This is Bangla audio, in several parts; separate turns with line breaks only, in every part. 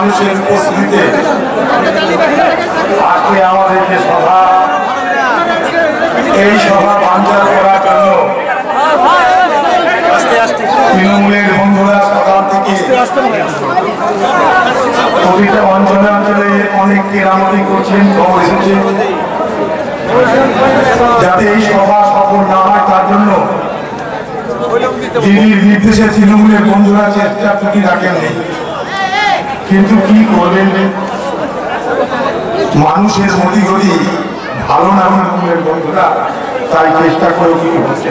মানুষের উপস্থিতিতে আজকে আমাদের যে সভা, এই সভা বানচাল করার জন্য তৃণমূলের বন্ধুরা সকাল থেকে প্রতিটা অঞ্চলে অঞ্চলে অনেক কেরামতি করছেন, খবর এসেছে যাতে এই সভা সফল না হয় তার জন্য দিদির নির্দেশে তৃণমূলের বন্ধুরা চেষ্টা ত্রুটি রাখেননি। কিন্তু কি করবেন, মানুষের মতিগতি ভালো না তৃণমূলের বন্ধুরা, তাই চেষ্টা করে কি হচ্ছে।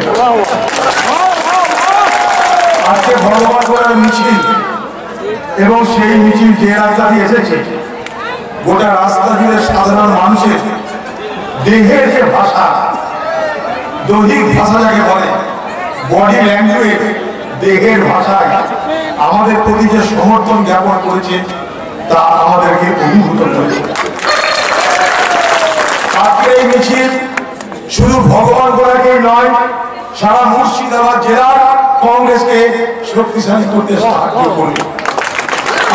আজকে ভগবান করার মিছিল এবং সেই মিছিল যে রাস্তা দিয়ে এসেছে, গোটা রাস্তা জুড়ে সাধারণ মানুষের দেহের যে ভাষা, দৈহিক ভাষা যাকে বলে, বডি ল্যাঙ্গুয়েজ, দেহের ভাষায় আমাদের প্রতি যে সমর্থন জ্ঞাপন করেছে তা আমাদেরকে অভিভূত করেছে। আজকে এই মিছিল শুধু ভগবান গোড়াকেই নয়, সারা মুর্শিদাবাদ জেলার কংগ্রেসকে শক্তিশালী করতে সাহায্য করবে।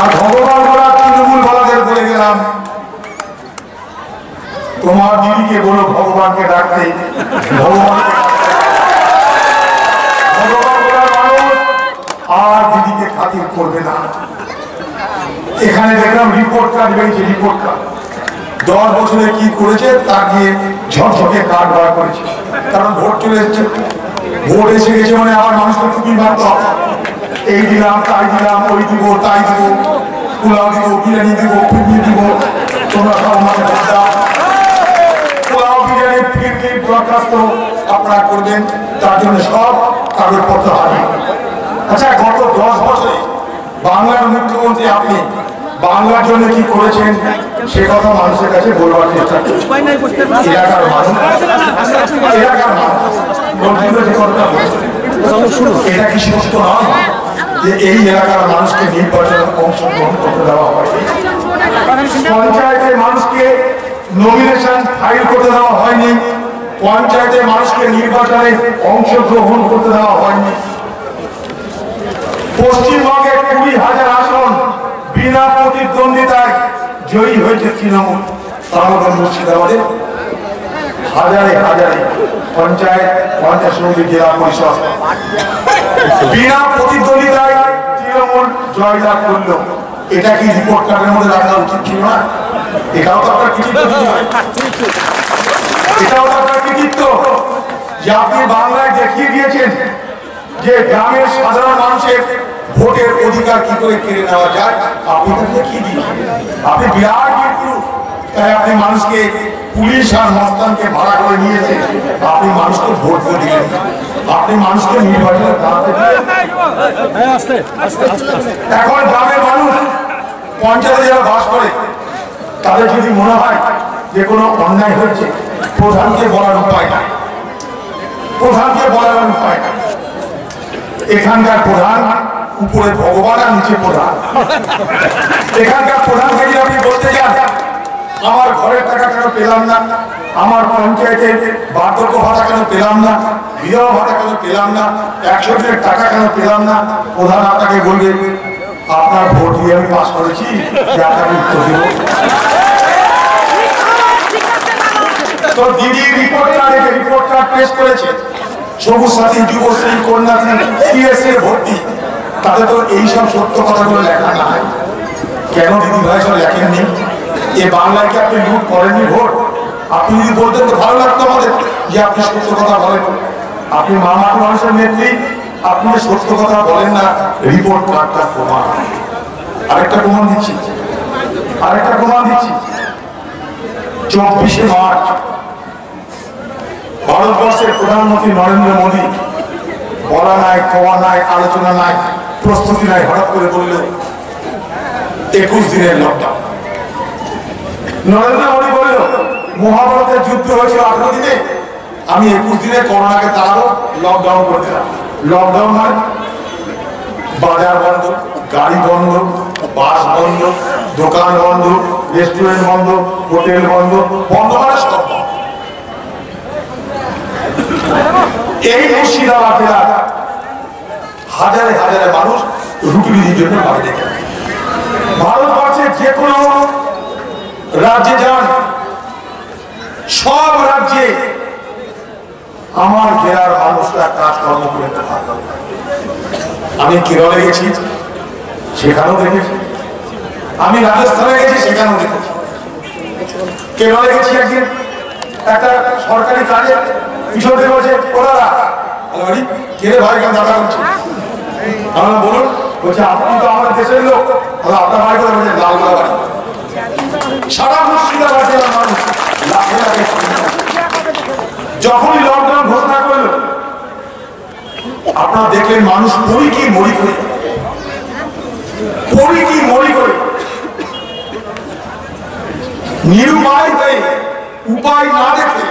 আর ভগবান গোড়া তৃণমূল বালাদের বলে গেলাম, তোমার দিদিকে বলো ভগবানকে ডাকতে। ভগবান গোড়ার মানুষ আর দিদিকে খাতির করবে না। এখানে দেখলাম রিপোর্ট কার্ড বেরিয়েছে, রিপোর্ট কার্ড 10 বছরে কি করেছে তা দিয়ে ঝকঝকে কার্ড বার করেছে। কারণ ভোট চলে এসেছে, ভোট এসে গেছে মানে আমার মানুষকে টুপি মারতে হবে, এই দিলাম তাই দিলাম, ওই দিব তাই দিব, পোলাও দিব, বিরিয়ানি দিব, ফিরনি দিব, তোমরা সব আমাকে দাও। পোলাও বিরিয়ানি ফিরনি দরখাস্ত আপনারা করবেন, তার জন্য সব কাগজপত্র হাজির। আচ্ছা, গত 10 বছরে বাংলার মুখ্যমন্ত্রী আপনি বাংলার জন্য কি করেছেন সে কথা মানুষের কাছে বলবার চেষ্টা করছেন। এলাকার মানুষ এটা কি সত্য নয় যে এই এলাকার মানুষকে নির্বাচনে অংশগ্রহণ করতে দেওয়া হয়? পঞ্চায়েতের মানুষকে নমিনেশন ফাইল করতে দেওয়া হয়নি, পঞ্চায়েতের মানুষকে নির্বাচনে অংশগ্রহণ করতে দেওয়া হয়নি। পশ্চিমবঙ্গে 20,000 আসন বিনা প্রতিদ্বন্দ্বিতায় জয়ী হয়েছে তৃণমূল। তার মধ্যে মুর্শিদাবাদে হাজারে হাজারে পঞ্চায়েত, পঞ্চায়েত সমিতি, জেলা পরিষদ বিনা প্রতিদ্বন্দ্বিতায় তৃণমূল জয়লাভ করল। এটা কি রিপোর্ট কার্ডের মধ্যে রাখা উচিত ছিল না? এটাও তো আপনার কৃতিত্ব, এটাও তো আপনার কৃতিত্ব যে আপনি বাংলায় দেখিয়ে দিয়েছেন যে গ্রামের সাধারণ মানুষের ভোটের অধিকার কি করে কেড়ে নেওয়া যায়। আপনি তো দেখিয়ে দিয়েছেন, আপনি বিরাট কিন্তু, তাই আপনি মানুষকে পুলিশ আর মস্তানকে ভাড়া করে নিয়েছেন, আপনি মানুষকে ভোট দিয়ে দিলেন, আপনি মানুষকে নির্বাচনে দাঁড়াতে দিলেন। এখন গ্রামের মানুষ পঞ্চায়েতে যারা বাস করে তাদের যদি মনে হয় যে কোনো অন্যায় হচ্ছে, প্রধানকে বলার উপায় নাই, প্রধানকে বলার উপায় নাই। এখানকার প্রধান উপরে ভগবান আর নিচে প্রধান। এখানকার প্রধানকে যদি আপনি বলতে যান আমার ঘরের টাকা কেন পেলাম না, আমার পঞ্চায়েতের বার্ধক্য ভাতা কেন পেলাম না, বিধবা ভাতা কেন পেলাম না, 100 দিনের টাকা কেন পেলাম না, প্রধান আপনাকে বলবে আপনার ভোট দিয়ে আমি পাস করেছি, আপনাকে উত্তর দেব। তো দিদি রিপোর্ট কার্ড পেশ করেছে, সবুজ সাথী, যুবশ্রী, কন্যাশ্রী, সিএসসি এর ভর্তি, তাতে তো এইসব সত্য কথাগুলো লেখা নাই। কেন দিদি ভাই সব লেখেননি? এ বাংলায় কি আপনি লুট করেননি ভোট? আপনি যদি বলতেন তো ভালো লাগতো আমাদের যে আপনি সত্য কথা বলেন। আপনি মানুষের নেত্রী, আপনি সত্য কথা বলেন না, রিপোর্ট কার্ডটা প্রমাণ। আরেকটা প্রমাণ দিচ্ছি, 24শে মার্চ ভারতবর্ষের প্রধানমন্ত্রী নরেন্দ্র মোদী বলা নাই, খাওয়া নাই, আলোচনা নাই, প্রস্তুতি নাই, হঠাৎ করে বলল 21 দিনের লকডাউন। নরেন্দ্র মোদী বলল মহাভারতের যুদ্ধ হয়েছিল 18 দিনে, আমি 21 দিনে করোনাকে তাড়াবো, লকডাউন করে দিলাম। লকডাউন মানে বাজার বন্ধ, গাড়ি বন্ধ, বাস বন্ধ, দোকান বন্ধ, রেস্টুরেন্ট বন্ধ, হোটেল বন্ধ, বন্ধ মানে সব বন্ধ। এই মুর্শিদাবাদ জেলার হাজারে হাজারে মানুষ রুটি রুটির জন্য বাইরে গেল। ভারতবর্ষে ভারতবর্ষের যে কোনো রাজ্যে যান, সব রাজ্যে আমার জেলার মানুষরা কাজকর্ম করে থাকে। আমি কেরলে গেছি, সেখানেও দেখেছি। আমি রাজস্থানে গেছি, সেখানেও দেখেছি। কেরলে গেছি একদিন, একটা সরকারি কাজে পিছন থেকে বলছে ওরা কেড়ে ভাই কেন দাদা করছে, আমরা বলুন, বলছে আপনি তো আমাদের দেশের লোক, আপনার বাড়ি করে বলছে লালগোলা বাড়ি। সারা মুর্শিদাবাদে মানুষ লাখে লাখে। যখনই লকডাউন ঘোষণা করলো, আপনারা দেখলেন মানুষ পড়ি কি মরি করে, পড়ি কি মরি করে, নিরুপায় হয়ে, উপায় না দেখে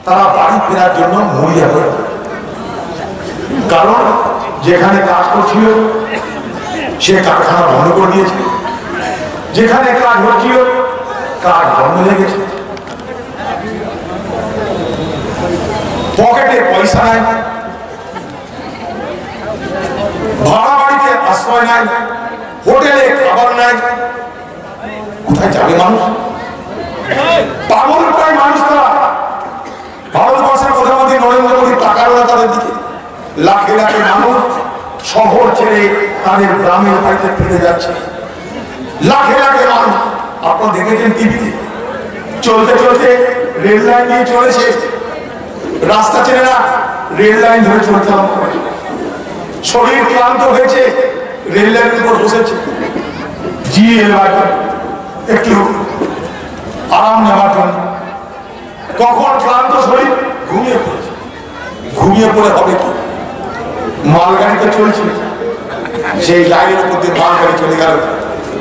তারা বাড়ি ফেরার জন্য মরিয়া হয়ে। কারণ যেখানে কাজ করছিল সে কারখানা বন্ধ করে দিয়েছে, যেখানে কাজ হচ্ছিল কাজ বন্ধ হয়ে গেছে, পকেটে পয়সা নাই, ভাড়া বাড়িতে আশ্রয় নাই, হোটেলে খাবার নাই, কোথায় যাবে মানুষ? পাগল প্রায় মানুষ। তারা ভারতবর্ষের প্রধানমন্ত্রী নরেন্দ্র মোদী টাকার ওরা তাদের দিকে, লাখে লাখে মানুষ শহর ছেড়ে তাদের গ্রামের বাড়িতে ফিরে যাচ্ছে, লাখে লাখে মানুষ। আপনারা দেখেছেন টিভিতে, চলতে চলতে রেল লাইন দিয়ে চলেছে, রাস্তা চেনে না, রেল লাইন ধরে চলতে হবে, শরীর ক্লান্ত হয়েছে, রেল লাইনের উপর বসেছে, একটু আরাম নেওয়ার জন্য। কখন ক্লান্ত শরীর ঘুমিয়ে পড়েছে, ঘুমিয়ে পড়ে হবে কি? মালগাড়িতে চলছে, সেই লাইনের উপর দিয়ে মালগাড়ি চলে গেল,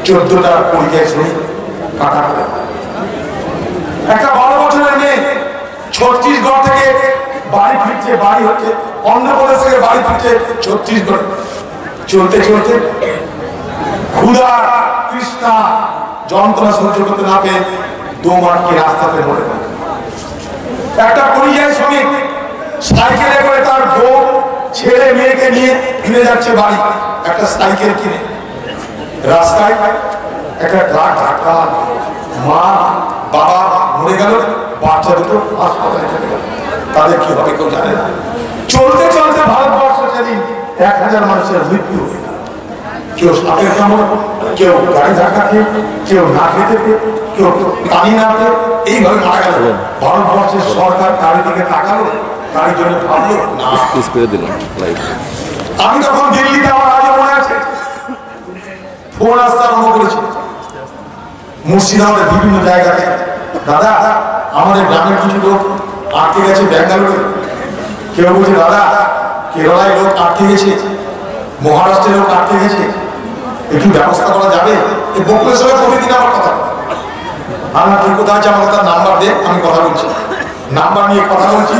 14টা পরিযায়ী শ্রমিক কাটা করে। একটা 12 বছরের মেয়ে ছত্তিশগড় থেকে বাড়ি ফিরছে, বাড়ি হচ্ছে অন্ধ্রপ্রদেশ থেকে বাড়ি ফিরছে ছত্তিশগড়। চলতে চলতে ক্ষুধা তৃষ্ণা যন্ত্রণা সহ্য করতে না পেয়ে দোমাটকে রাস্তাতে মরে গেল। একটা পরিযায়ী শ্রমিক সাইকেলে করে তার বউ ছেলে মেয়েকে নিয়ে ফিরে যাচ্ছে বাড়ি, একটা সাইকেল কিনে। রাস্তায় একটা ট্রাক ধাক্কা, মা বাবা মরে গেল, বাচ্চা দুটো হাসপাতালে চলে গেল। তাদের কি হবে কেউ জানে না। চলতে চলতে ভারতবর্ষ সেদিন 1000 মানুষের মৃত্যু হয়ে গেল। কেউ সাপের কামড়, কেউ গাড়ি ধাক্কা খেয়ে, কেউ না খেতে পেয়ে, কেউ পানি না পেয়ে, এইভাবে মারা গেল। ভারতবর্ষের সরকার গাড়ি দিকে তাকালো, গাড়ির জন্য ভাবলো না। আমি তখন দিল্লিতে, আমার আগে মনে আছে, ফোন আসতে আরম্ভ করেছি মুর্শিদাবাদের বিভিন্ন জায়গাতে, দাদা আমাদের গ্রামের কিছু লোক আটকে গেছে ব্যাঙ্গালোরে। কেউ বলছে দাদা কেরলায় লোক আটকে গেছে, মহারাষ্ট্রের লোক আটকে গেছে, একটু ব্যবস্থা করা যাবে? এই বকুলের সঙ্গে প্রতিদিন আমার কথা, আমার তুই কোথায় আছে আমাকে তার নাম্বার দে, আমি কথা বলছি, নাম্বার নিয়ে কথা বলছি,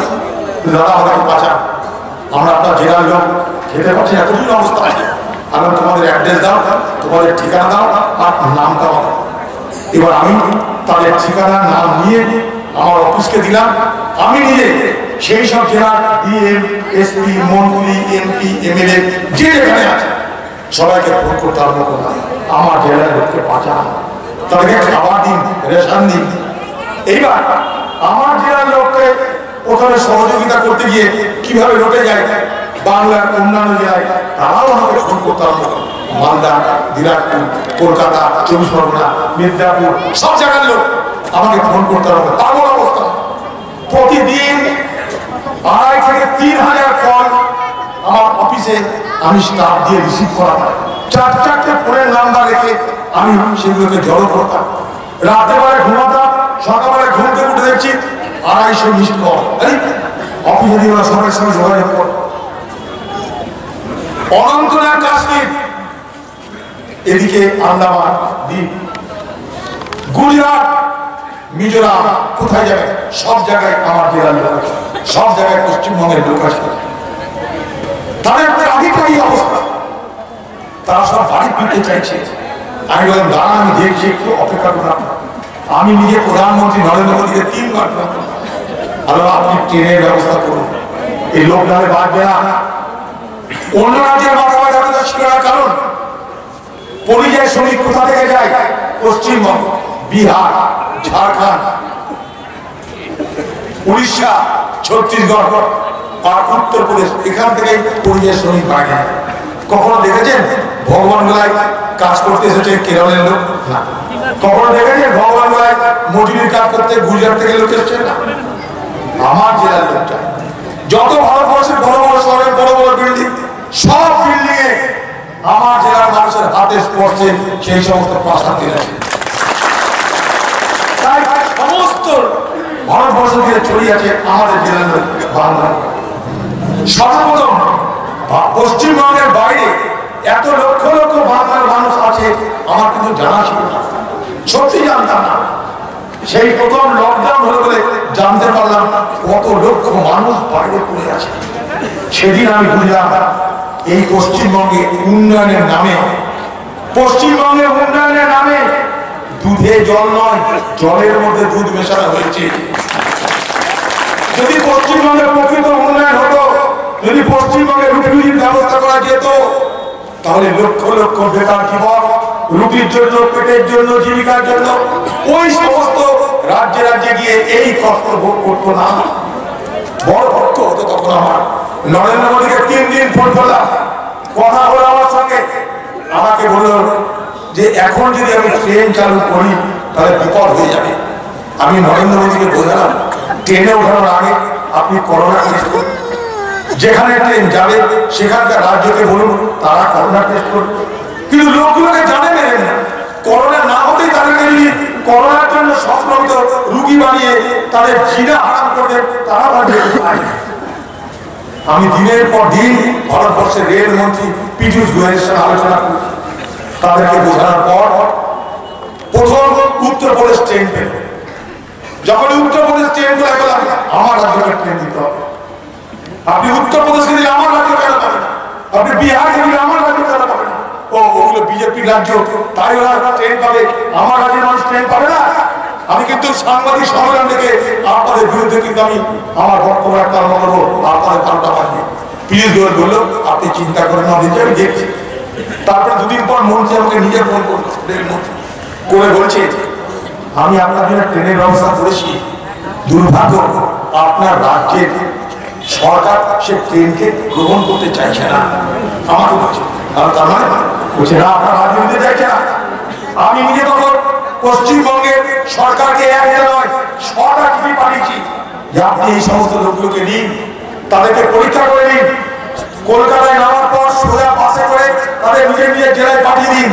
দাদা আমাকে বাঁচান, আমরা আপনার জেলার লোক খেতে পারছি না, কঠিন অবস্থা আছে, আমি তোমাদের অ্যাড্রেস দাও, তোমাদের ঠিকানা দাও আর নামটা দাও। এবার আমি তাদের ঠিকানা নাম নিয়ে আমার অফিসকে দিলাম। আমি নিজে সেই সব জেলার ডিএম, এসপি, মন্ত্রী, এমপি, এমএলএ যে যেখানে আছে সবাইকে ফোন করতে আরম্ভ করলাম, আমার জেলার লোককে বাঁচান, তাদেরকে খাবার দিন, রেশন দিন। এইবার আমার জেলার লোককে ওখানে সহযোগিতা করতে গিয়ে কিভাবে রটে যায় বাংলার অন্যান্য জেলায়, তারাও আমাকে ফোন করতে আরম্ভ করে। মালদা, দিনাজপুর, কলকাতা, 24 পরগনা, মিদনাপুর, সব জায়গার লোক আমাকে ফোন করতে হবে। পাগল অবস্থা। প্রতিদিন 2,500 থেকে 3,000 কল আমার অফিসে আমি স্টাফ দিয়ে রিসিভ করা হয়। 4-4টে ফোনের নাম্বার রেখে আমি সেগুলোকে জড়ো করতাম। রাতেবেলায় ঘুমাতাম, সকালবেলায় ঘুম থেকে উঠে দেখছি 250 মিসড কল। অফিসে দিয়ে ওরা সবার সঙ্গে যোগাযোগ কর। অনন্তনাগ, কাশ্মীর, এদিকে আন্দামান দ্বীপ, গুজরাট, মিজোরাম, কোথায় যাবে সব জায়গায় আমার জেলার লোক আছে, সব জায়গায় পশ্চিমবঙ্গের লোক আছে। তাদের ট্রাফিকাই অবস্থা, তারা সব বাড়ি ফিরতে চাইছে। আমি বললাম দাঁড়া, আমি দেখছি, একটু অপেক্ষা করলাম। আমি নিজে প্রধানমন্ত্রী নরেন্দ্র মোদীকে 3 বার ফোন করলাম, আপনি ট্রেনের ব্যবস্থা করুন, এই লোকটাকে বাদ দেয়া। অন্য রাজ্যের মাথা ব্যথা ছিল না, কারণ পরিযায়ী শ্রমিক কোথা থেকে যায়? পশ্চিমবঙ্গ, বিহার, ঝাড়খণ্ড, উড়িষ্যা, ছত্তিশগড় আর উত্তরপ্রদেশ, এখান থেকে পরিযায়ী শ্রমিক বাইরে। কখনো দেখেছেন ভগবান গোলায় কাজ করতে এসেছে কেরলের লোক? না। কখনো দেখেছেন ভগবান গোলায় মজুরির কাজ করতে গুজরাট থেকে লোক এসেছে? না। আমার জেলার লোকটা যত ভারতবর্ষের বড় বড় শহরের বড় বড় বিল্ডিং, সব বিল্ডিং এ আমার জেলার মানুষের হাতে স্পর্শে সেই সমস্ত প্রাসাদ দিয়েছে। তাই সমস্ত ভারতবর্ষ দিয়ে ছড়িয়ে আছে আমাদের জেলার লোক বাংলা। সর্বপ্রথম পশ্চিমবঙ্গের বাইরে এত লক্ষ লক্ষ বাংলার মানুষ আছে আমার কিন্তু জানা ছিল না, সত্যি জানতাম না। সেই প্রথম লকডাউন হলো বলে জানতে পারলাম কত লক্ষ মানুষ বাইরে পড়ে আছে। সেদিন আমি বুঝলাম এই পশ্চিমবঙ্গে উন্নয়নের নামে, পশ্চিমবঙ্গের উন্নয়নের নামে দুধে জল নয়, জলের মধ্যে দুধ মেশানো হয়েছে। যদি পশ্চিমবঙ্গের প্রকৃত উন্নয়ন হতো, যদি পশ্চিমবঙ্গে রুটির ব্যবস্থা করা যেত, তাহলে লক্ষ লক্ষ বেকার যুবক রুটির জন্য, পেটের জন্য, জীবিকার জন্য ওই সমস্ত রাজ্যে রাজ্যে গিয়ে এই কষ্ট ভোগ করতো না। বড় পক্ষ হতো তখন আমার। নরেন্দ্র মোদীকে 3 দিন ফোন করলাম, কথা হলো আমার সঙ্গে। আমাকে বলল যে এখন যদি আমি ট্রেন চালু করি তাহলে বিপদ হয়ে যাবে। আমি নরেন্দ্র মোদীকে বোঝালাম ট্রেনে ওঠানোর আগে আপনি করোনা টেস্ট করুন, যেখানে ট্রেন যাবে সেখানকার রাজ্যকে বলুন তারা করোনা টেস্ট করুন। কিন্তু লোকগুলোকে জানে না করোনা না হতেই তাদেরকে যদি করোনার জন্য সংক্রমিত রুগী বানিয়ে তাদের জিনা হারাম করবে, তারা ভাববে। আমি দিনের পর দিন ভারতবর্ষের রেল মন্ত্রী পীযূষ গোয়েলের সঙ্গে আলোচনা করি, তাদেরকে বোঝানোর পর প্রথম উত্তরপ্রদেশ ট্রেন পেল। যখন উত্তরপ্রদেশ ট্রেন পেলে গেলাম আমার রাজ্যকে ট্রেন দিতে হবে। আপনি উত্তরপ্রদেশকে দিলে আমার রাজ্য কেন পাবে না? আপনি বিহারকে দিলে আমার রাজ্য কেন পাবে না? ওগুলো বিজেপির রাজ্য, তাই ওরা ট্রেন পাবে, আমার রাজ্যের মানুষ ট্রেন পাবে না। আমি কিন্তু সাংবাদিক সম্মেলন থেকে আপনাদের বিরুদ্ধে কিন্তু আমি আমার বক্তব্য একটা আরম্ভ করবো, আপনাদের পাল্টা পাঠিয়ে। পীযূষ গোয়েল বললো আপনি চিন্তা করেন, আমি দেখছি। তারপরে 2 দিন পর মন্ত্রী আমাকে নিজে ফোন করলো, রেল মন্ত্রী করে বলছে আমি আপনার জন্য ট্রেনের ব্যবস্থা করেছি, দুর্ভাগ্য আপনার রাজ্যের সরকার সে ট্রেনকে গ্রহণ করতে চাইছে না। আমাকে বলছে তার মানে বলছে না আপনার রাজ্য নিতে চাইছে না। আমি নিজে তখন পশ্চিমবঙ্গের সরকারকে একটা নয় 6টা চিঠি পাঠিয়েছি যে আপনি এই সমস্ত লোকগুলোকে নিন, তাদেরকে পরীক্ষা করে নিন, কলকাতায় নামার পর সোজা বাসে করে তাদের নিজের নিজের জেলায় পাঠিয়ে দিন,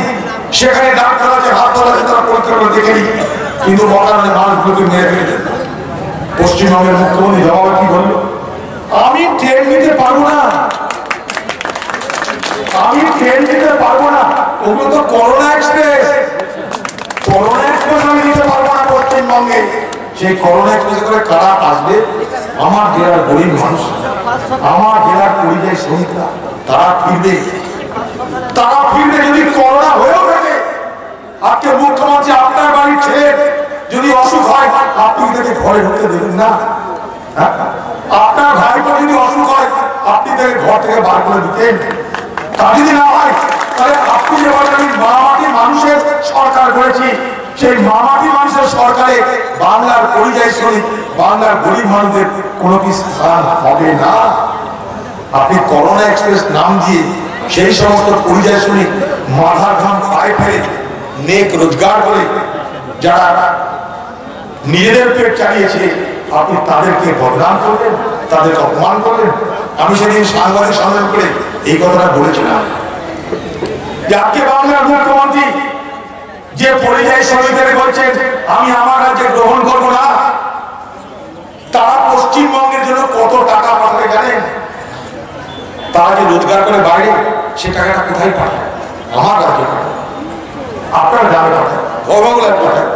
সেখানে ডাক্তার আছে, হাসপাতাল আছে, তারা পরীক্ষা করে দেখে নিন। কিন্তু বর্তমানে মানুষগুলোকে মেরে ফেলে দেন। পশ্চিমবঙ্গের মুখ্যমন্ত্রী জবাবে কি বললো? আমি ট্রেন নিতে পারবো না, আমি ট্রেন নিতে পারবো না, ওগুলো তো করোনা এক্সপ্রেস, করোনা এক্সপ্রেস আমি নিতে পারবো না পশ্চিমবঙ্গে। সেই করোনা এক্সপ্রেসে করে কারা আসবে? আমার জেলার গরিব মানুষ, আমার জেলার পরিযায়ী শ্রমিকরা, তারা ফিরবে। তারা ফিরবে যদি করোনা হয়েও থাকে। আজকে মুখ্যমন্ত্রী আপনার বাড়ির ছেলে যদি অসুখ হয় আপনি তাকে ঘরে ঢুকতে দেবেন না? আপনার ভাইপো যদি অসুখ হয় আপনি তাকে ঘর থেকে বার করে দিতেন? তা যদি না হয় তাহলে আপনি যে আমি মামাটি মানুষের সরকার করেছি, সেই মামাটি মানুষের সরকারে বাংলার পরিযায়ী শ্রমিক, বাংলার গরিব মানুষদের কোনো কি স্থান হবে না? আপনি করোনা এক্সপ্রেস নাম দিয়ে সেই সমস্ত পরিযায়ী শ্রমিক মাথার ঘাম পায়ে ফেলে নেক রোজগার করে যারা নিজেদের পেট চালিয়েছে, আপনি তাদেরকে বদনাম করলেন, তাদেরকে অপমান করলেন। আমি সেদিন সাংবাদিক সম্মেলন করে এই কথাটা বলেছিলাম যে আজকে বাংলার মুখ্যমন্ত্রী যে পরিযায়ী শ্রমিকদের বলছেন আমি আমার রাজ্যে গ্রহণ করবো না, তারা পশ্চিমবঙ্গের জন্য কত টাকা পাঠাবে জানেন? তারা যে রোজগার করে বাইরে, সে টাকাটা কোথায় পাঠায়? আমার রাজ্যে পাঠায়, আপনার গ্রামে পাঠায়, ভগবান পাঠায়।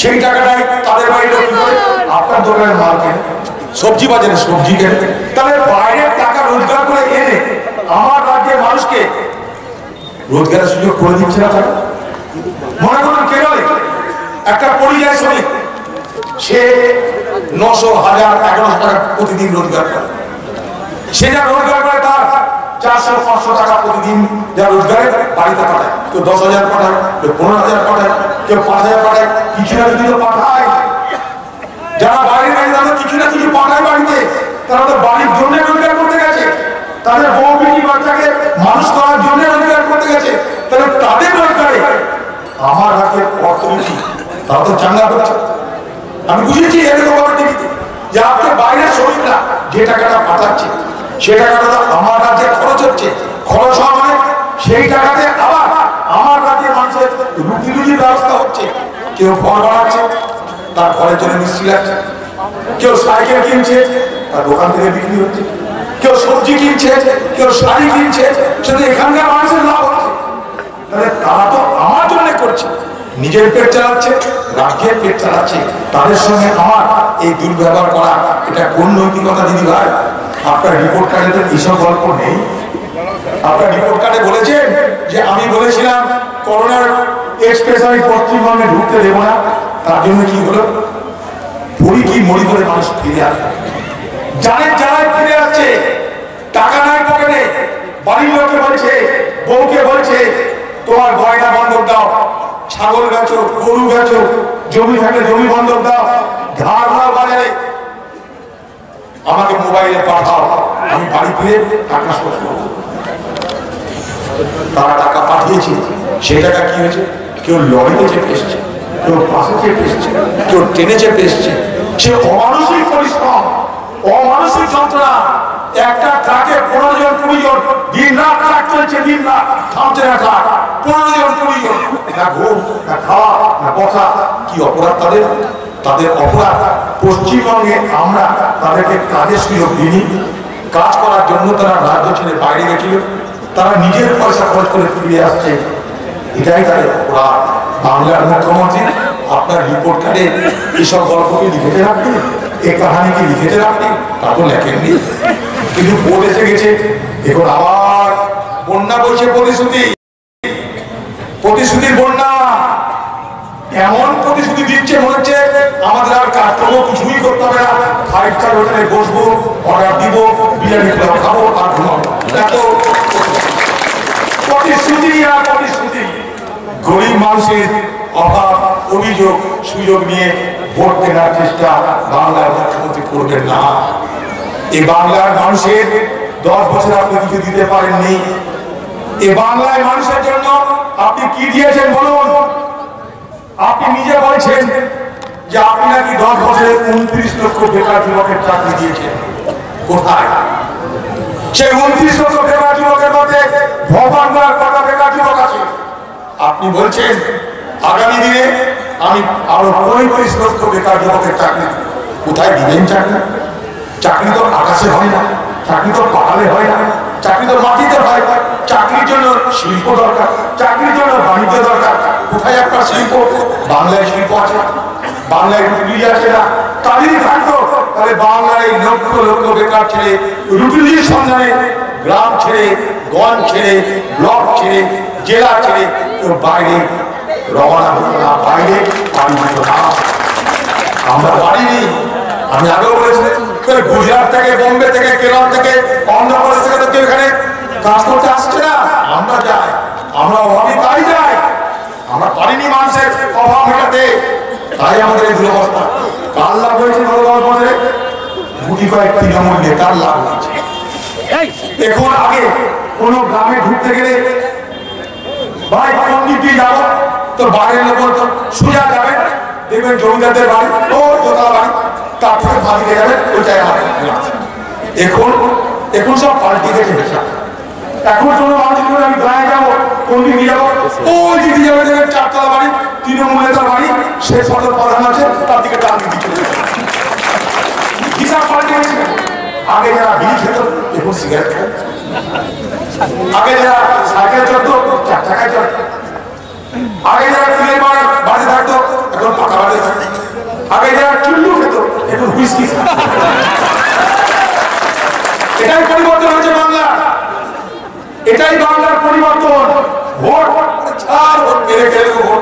সেই টাকাটাই তাদের বাড়িতে কি করে? আপনার দোকানের মাল কেনে, সবজি বাজারে সবজি কেনে। তাহলে বাইরের টাকা রোজগার করে এনে আমার রাজ্যের মানুষকে রোজগারের সুযোগ করে দিচ্ছে না। তারা মনে করুন কেরলে একটা পরিযায়ী শ্রমিক, সে 900, 1000, 11,000 টাকা প্রতিদিন রোজগার করে। সে যা রোজগার করে তার 400-500 টাকা প্রতিদিন যা রোজগারে বাড়িতে পাঠায়, কেউ 10,000 পাঠায়, কেউ 15,000 পাঠায়, কেউ 5,000 পাঠায়, কিছু না কিছু তো পাঠায়। যারা বাইরে তাদের কিছু না কিছু পাঠায় বাড়িতে, তারা তো বাড়ির জন্য রোজগার করতে গেছে, তাদের বউ বেটি বাচ্চাকে মানুষ করার জন্য রোজগার করতে গেছে। তাহলে তাদের রোজগারে আমার হাতে অর্থনীতি তারা তো চাঙ্গা করছে। আমি বুঝেছি এরকম ভাবে টিভিতে যে আপনার বাইরের শ্রমিকরা যে টাকাটা পাঠাচ্ছে সে টাকাটা আমার রাজ্যে খরচ হচ্ছে, খরচ হওয়া মানে সেই টাকাতে আবার আমার রাজ্যে মানুষের রুটি রুটির ব্যবস্থা হচ্ছে। কেউ ঘর বানাচ্ছে, তার ঘরের জন্য মিস্ত্রি লাগছে, কেউ সাইকেল কিনছে, তার দোকান থেকে বিক্রি হচ্ছে, কেউ সবজি কিনছে, কেউ শাড়ি কিনছে, শুধু এখানকার মানুষের লাভ হচ্ছে। তাহলে তারা তো আমার জন্য করছে, নিজের পেট চালাচ্ছে, রাজ্যের পেট চালাচ্ছে। তাদের সঙ্গে আমার এই দুর্ব্যবহার করা এটা কোন নৈতিকতা দিদি ভাই? আপনার রিপোর্ট কার্ডে এইসব গল্প নেই। আপনার রিপোর্ট কার্ডে বলেছেন যে আমি বলেছিলাম করোনার এক্সপ্রেস আমি পশ্চিমবঙ্গে ঢুকতে দেবো না, তার জন্য কি হলো? পড়ি কি মরি করে মানুষ ফিরে আসে, জানেন যারাই ফিরে আসছে টাকা নাই পকেটে, বাড়ির লোককে বলছে, বউকে বলছে তোমার গয়না বন্ধক দাও, ছাগল বেচো, গরু বেচো, জমি থাকলে জমি বন্ধক দাও, ধার দাও বাজারে, আমাকে মোবাইলে পাঠাও, আমি বাড়ি ফিরে টাকা শোধ করবো। তারা টাকা পাঠিয়েছে, সেই টাকা কি হয়েছে? কেউ লরিতে চেপে এসছে, কেউ বাসে চেপে এসছে, কেউ ট্রেনে চেপে এসছে। সে অমানসিক পরিশ্রম, অমানসিক যন্ত্রণা। একটা ট্রাকে 15 জন 20 জন দিন রাত ট্রাক চলছে, দিন রাত থামছে না ট্রাক, 15 জন 20 জন, না ঘুম না খাওয়া না কথা। কি অপরাধ তাদের? তাদের অপরাধ পশ্চিমবঙ্গে আমরা তাদেরকে কাজের সুযোগ দিইনি। কাজ করার জন্য তারা রাজ্য ছেড়ে বাইরে গেছিল, তারা নিজের পয়সা খরচ করে ফিরে আসছে, এটাই তাদের অপরাধ। বাংলার মুখ্যমন্ত্রী আপনার রিপোর্ট কার্ডে এইসব গল্পকে লিখেতে রাখতে, এই কাহানিকে লিখেতে রাখতে, তা তো লেখেননি। কিন্তু ভোট এসে গেছে, এখন আবার বন্যা বইছে, প্রতিশ্রুতির বন্যা। এমন প্রতিশ্রুতি দিচ্ছে মনে হচ্ছে আমাদের আর কাজকর্ম কিছুই করতে হবে না, 5 স্টার হোটেলে বসবো, অর্ডার দিব, বিরিয়ানি খাবো আর ঘুমাবো। এত প্রতিশ্রুতি আর প্রতিশ্রুতি। গরিব মানুষের অভাব অভিযোগ সুযোগ নিয়ে ভোট কেনার চেষ্টা বাংলার মুখ্যমন্ত্রী করবেন না। এই বাংলার মানুষের 10 বছর আপনি কিছু দিতে পারেননি। এই বাংলার মানুষের জন্য আপনি কি দিয়েছেন বলুন? আপনি নিজে বলছেন যে আপনি নাকি 10 বছরে 29 লক্ষ বেকার যুবকের চাকরি দিয়েছেন। কোথায় সেই 29 লক্ষ বেকার যুবকের মধ্যে ভবানগড় কত বেকার যুবক আছে? আপনি বলছেন আগামী দিনে আমি আরো 35 লক্ষ বেকার যুবকের চাকরি। কোথায় দিবেন চাকরি? চাকরি তো আকাশে হয় না, চাকরি তো পাহাড়ে হয় না, চাকরি তো মাটিতে হয়। চাকরির জন্য শিল্প দরকার, চাকরির জন্য বাণিজ্য দরকার। কোথায় আপনার শিল্প? বাংলায় শিল্প আছে, বাংলায় রুটি আছে না? তাদেরই থাকতো তাহলে বাংলার এই লক্ষ লক্ষ বেকার ছেলে রুটির সন্ধানে গ্রাম ছেড়ে, গঞ্জ ছেড়ে, ব্লক ছেড়ে, জেলা ছেড়ে কেউ বাইরে রওনা হতো না, বাইরে বাড়ি হতো না। আমরা পারিনি। আমি আগেও বলেছি গুজরাট থেকে, বোম্বে থেকে, কেরল থেকে, অন্ধ্রপ্রদেশ থেকে তো কেউ এখানে কাজ করতে আসছে না। আমরা যাই, আমরা অভাবী তাই যাই। আমরা পারিনি মানুষের অভাব মেটাতে, তাই আমাদের এই দুরবস্থা। কার লাভ হয়েছে বছরে? গুটি কয়েক তৃণমূল নেতার লাভ হয়েছে। এখন আগে কোনো গ্রামে ঢুকতে গেলে ভাই কোন দিক দিয়ে যাবো, তো বাইরের লোক সোজা যাবে, দেখবেন জমিদারদের বাড়ি, ও দোতলা বাড়ি, তার থেকে ভাবিকে যাবে, ওইটাই আমাদের। এখন সব পাল্টি গেছে। এখন কোনো মানুষ আমি গ্রামে যাবো, কোন দিকে যাবো, ওই দিকে যাবে, দেখবেন 4 তলা বাড়ি, তৃণমূল নেতার বাড়ি, সে সদর প্রধান আছে, তার দিকে ডান দিকে চলে যাবে। হিসাব পাল্টে গেছে। আগে যারা বিড়ি খেত, এখন সিগারেট খায়। আগে যারা সাইকেল চলতো, 4 চাকায় চলত। আগে যারা ফুলের বাড়ি থাকতো, এখন পাকা বাড়ি থাকে। আগে যারা চুল্লু খেত, এখন হুইস্কি খায়। এটাই পরিবর্তন হয়েছে বাংলা, এটাই বাংলার পরিবর্তন। ভোট ছাড়, ভোট মেরে খেলে ভোট,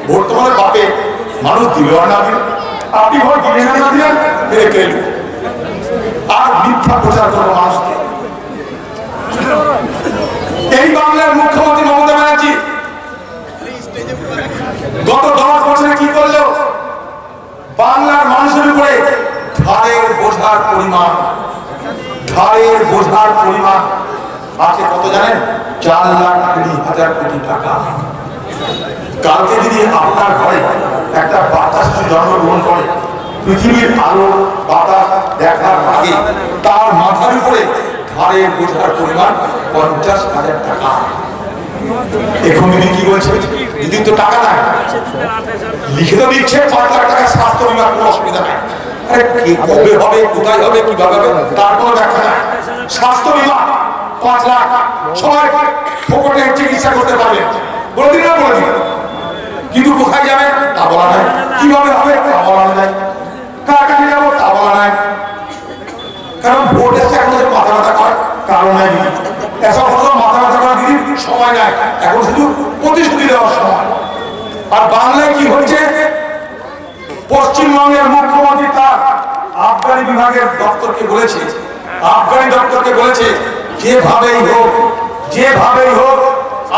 ভোট তোমার বাপে, মানুষ দিল আর না দিল, আপনি ভোট দিলেন না দিলেন, মেরে খেলে আর মিথ্যা প্রচার করবো মানুষকে। ঘাড়ের বোঝার পরিমাণ আছে কত জানেন? 4,20,000 কোটি টাকা। কালকে যদি আপনার ঘরে একটা বাচ্চা শিশু জন্মগ্রহণ করে, পৃথিবীর আলো বাতাস দেখার আগে তার মাথার উপরে ঘাড়ের বোঝার পরিমাণ 50,000 টাকা। এখন দিদি কি বলছে? দিদি তো টাকা নাই, লিখে তো দিচ্ছে 5 লাখ টাকা স্বাস্থ্য বিমা, কোনো অসুবিধা নাই। আরে কবে হবে, কোথায় হবে, কিভাবে হবে তার কোনো ব্যাখ্যা নাই। স্বাস্থ্য বিমা 5 লাখ, সবাই ফোকটে চিকিৎসা করতে পারবে, বলে দিন না বলে দিন। কিন্তু কোথায় যাবে তা বলা নাই, কিভাবে হবে তা বলা নাই, কার কাছে যাবো তা বলা নাই। কারণ ভোট এসছে, এখন মাথা ব্যথা করার কারণ নাই। এসব হতো মাথা ব্যথা করার দিদির সময় নাই, এখন শুধু প্রতিশ্রুতি দেওয়ার সময়। আর বাংলায় কি হচ্ছে? পশ্চিমবঙ্গের মুখ্যমন্ত্রী তার আবগারি বিভাগের দপ্তরকে বলেছে, আবগারি দপ্তরকে বলেছে যেভাবেই হোক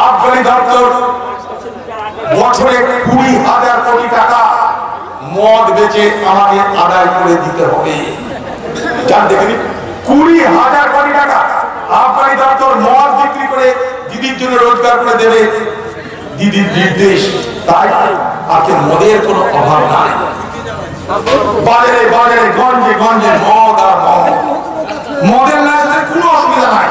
আবগারি দপ্তর বছরে 20,000 কোটি টাকা মদ বেচে আমাকে আদায় করে দিতে হবে। জান দেখেনি, 20,000 কোটি টাকা আবগারি দপ্তর মদ বিক্রি করে দিদির জন্য রোজগার করে দেবে, দিদির নির্দেশ। তাই আজকে মদের কোনো অভাব নাই। বাজারে বাজারে গঞ্জে গঞ্জে মদ আর মদ, মদের না সাথে কোনো অসুবিধা নাই।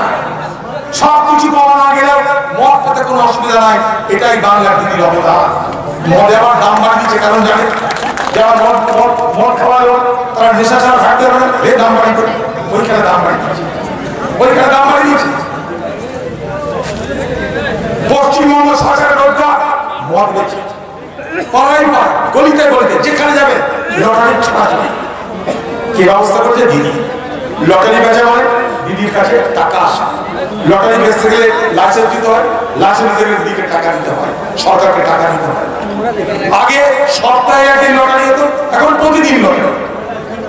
সবকিছু পাওয়া না গেলেও মদ পেতে কোনো অসুবিধা নাই। এটাই বাংলার দিদির অবদান। মদে আবার দাম বাড়িয়ে দিচ্ছে, কারণ জানে যারা মদ খাওয়ালো তারা নেশা ছাড়া থাকতে পারে না, দাম বাড়িয়ে দেবে। ওইখানে দাম বাড়িয়ে দিচ্ছে, ওইখানে দাম বাড়িয়ে দিচ্ছে। পশ্চিমবঙ্গ সরকারের রোজগার মদ বেচে গলিতে গলিতে যেখানে যাবে লটারি ছাড়াছাড়ি। কি ব্যবস্থা করেছে দিদি? লটারি বেচা মানে দিদির কাছে টাকা আসে। লটারি বেচতে গেলে লাইসেন্স দিতে হয়, লাইসেন্স দিতে গেলে দিদিকে টাকা দিতে হয়, সরকারকে টাকা দিতে হয়। আগে সপ্তাহে একদিন লটারি হতো, এখন প্রতিদিন লটারি।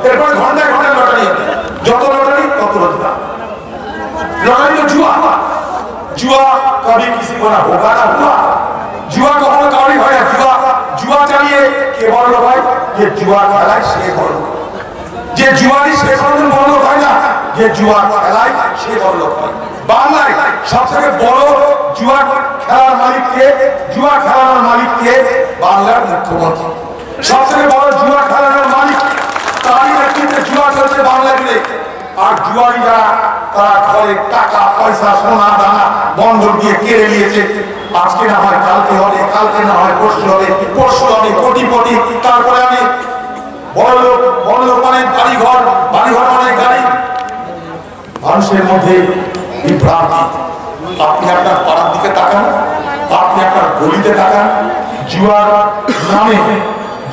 এরপরে ঘন্টায় ঘন্টায় লটারি হতো, যত লটারি তত রোজগার। লটারি তো জুয়া, जुआ कभी किसी को ना होगा ना हुआ। जुआ कखनो काउরি হয় না। जुआ চালিয়ে কে বড় লোক হয়? যে जुआ খেলায় সে বড় লোক। যে जुआরি সে কোনদিন বড় লোক হয় না, যে जुआ খেলায় সে বড় লোক হয়। বাংলায় সবথেকে বড় जुआ খেলার মালিক কে? जुआ খেলার মালিক কে? বাংলার মুখ্যমন্ত্রী। সবথেকে বড় जुआ খেলার মালিক, তারই নেতৃত্বে जुआ চলছে বাংলা জুড়ে। আর जुआरी যারা তারা ঘরে টাকা পয়সা সোনা দানা বন্ধক দিয়ে কেড়ে নিয়েছে। আজকে না হয় কালকে হবে, কালকে না হয় পরশু হবে, পরশু হবে কোটিপতি, তারপরে আমি বড় লোক মানে বাড়িঘর, বাড়িঘর মানে গাড়ি। মানুষের মধ্যে বিভ্রান্তি। আপনি আপনার পাড়ার দিকে তাকান, আপনি আপনার গলিতে তাকান, जुआর নামে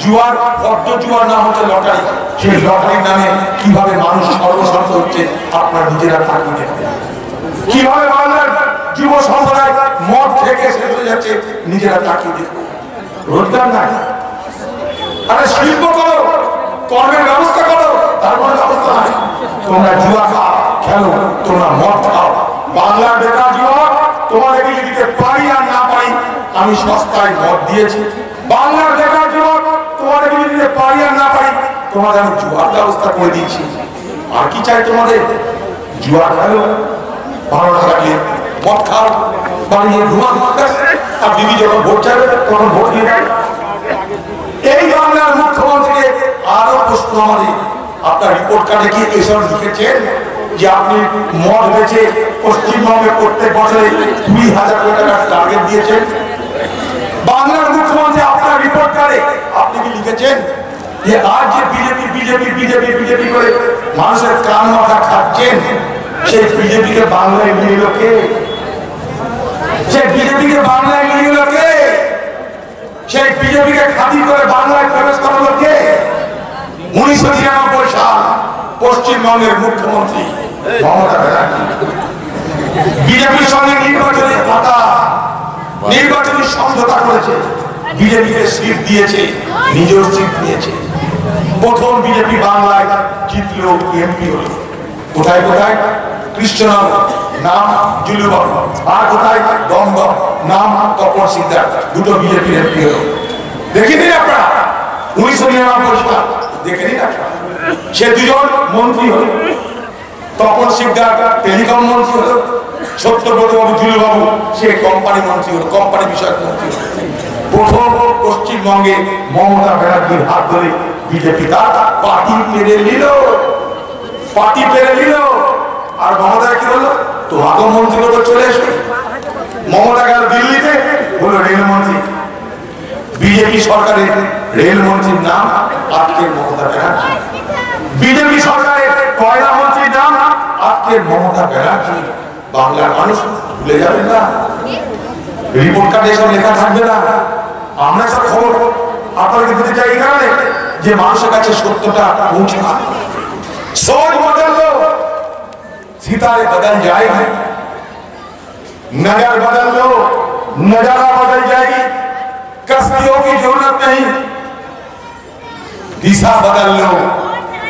जुआর বড্ড जुआর নাম হচ্ছে লটারি। সেই লটারির নামে কিভাবে মানুষ সর্বশান্ত হচ্ছে আপনার নিজেরা তাকিয়ে দেখবেন। কিভাবে বাংলার যুব সম্প্রদায় মদ থেকে শেষ হয়ে যাচ্ছে নিজেরা তাকিয়ে দেখবেন। রোজগার নাই, আরে শিল্প করো, কর্মের ব্যবস্থা করো, তার কোনো ব্যবস্থা নাই। তোমরা जुआ খাও, খেলো, তোমরা মদ খাও। বাংলার বেকার যুবক তোমাদেরকে দিতে পারি আর না পারি, আমি সস্তায় মদ দিয়েছি। বাংলার বেকার যুবক তোমাদেরকে দিতে পারি আর না পারি, তোমাদের আমি जुआর ব্যবস্থা করে দিয়েছি। আর কি চাই তোমাদের? जुआ খেলো, ভালো না লাগলে মদ খাও, বাড়িয়ে ঘুমান। আর দিদি যখন ভোট চাইবে তখন ভোট দিয়ে দেয়। এই বাংলার মুখ্যমন্ত্রীকে আরো প্রশ্ন আমাদের, আপনার রিপোর্ট কার্ডে কি এসব লিখেছেন যে আপনি মদ বেচে পশ্চিমবঙ্গে প্রত্যেক বছরে 20,000 কোটি টাকার টার্গেট দিয়েছেন? বাংলার মুখ্যমন্ত্রী আপনার রিপোর্ট কার্ডে আপনি কি লিখেছেন যে আজ যে বিজেপি করে মানুষের কান মাথা খাচ্ছেন, সেই বিজেপিকে বাংলায় নিয়ে এলো কে? সেই বিজেপিকে বাংলায় নিয়ে এলো কে? সেই বিজেপিকে খাতির করে বাংলায় প্রবেশ করালো কে? 1993 সাল পশ্চিমবঙ্গের মুখ্যমন্ত্রী মমতা ব্যানার্জি বিজেপির সঙ্গে নির্বাচনী সমঝোতা করেছে, বিজেপিকে সিট দিয়েছে, নিজেও সিট নিয়েছে। প্রথম বিজেপি বাংলায় জিতলো, এমপি হলো। কোথায় কোথায়? কৃষ্ণনগর, নাম জুলুবাবু। আর কোথায়? দমদম, নাম তপন সিকদার। দুটো বিজেপি এমপি হলো। দেখে নিন আপনারা 1993 সাল, দেখে নিন আপনারা। সে দুজন মন্ত্রী হল। তখন শিকদার টেলিকম মন্ত্রী হলো, সত্যব্রতবাবু জুলুবাবু সে কোম্পানি মন্ত্রী হলো, কোম্পানি বিষয়ক মন্ত্রী হলো। প্রথম পশ্চিমবঙ্গে মমতা ব্যানার্জির হাত ধরে বিজেপি তার পার্টি পেরে নিল, পার্টি পেরে নিল। আর মমতা কি বললো, তোমাকে মন্ত্রী করে চলে এসো। মমতা গেল দিল্লিতে, হলো রেলমন্ত্রী। বিজেপি সরকারের রেলমন্ত্রীর নাম আজকের মমতা ব্যানার্জি। বিজেপি সরকারের কয়লা মন্ত্রীর নাম আজকের মমতা ব্যানার্জি। বাংলার মানুষ ভুলে যাবেন না, রিপোর্ট কার্ডে এসব লেখা থাকবে না। আমরা সব খবর আপনাদেরকে দিতে চাই এই কারণে যে মানুষের কাছে সত্যটা পৌঁছে না। सोच बदल लो, सितारे बदल जाएगी, नजर बदल लो, नजारा बदल जाएगी। कश्तियों की जरूरत नहीं, दिशा बदल लो,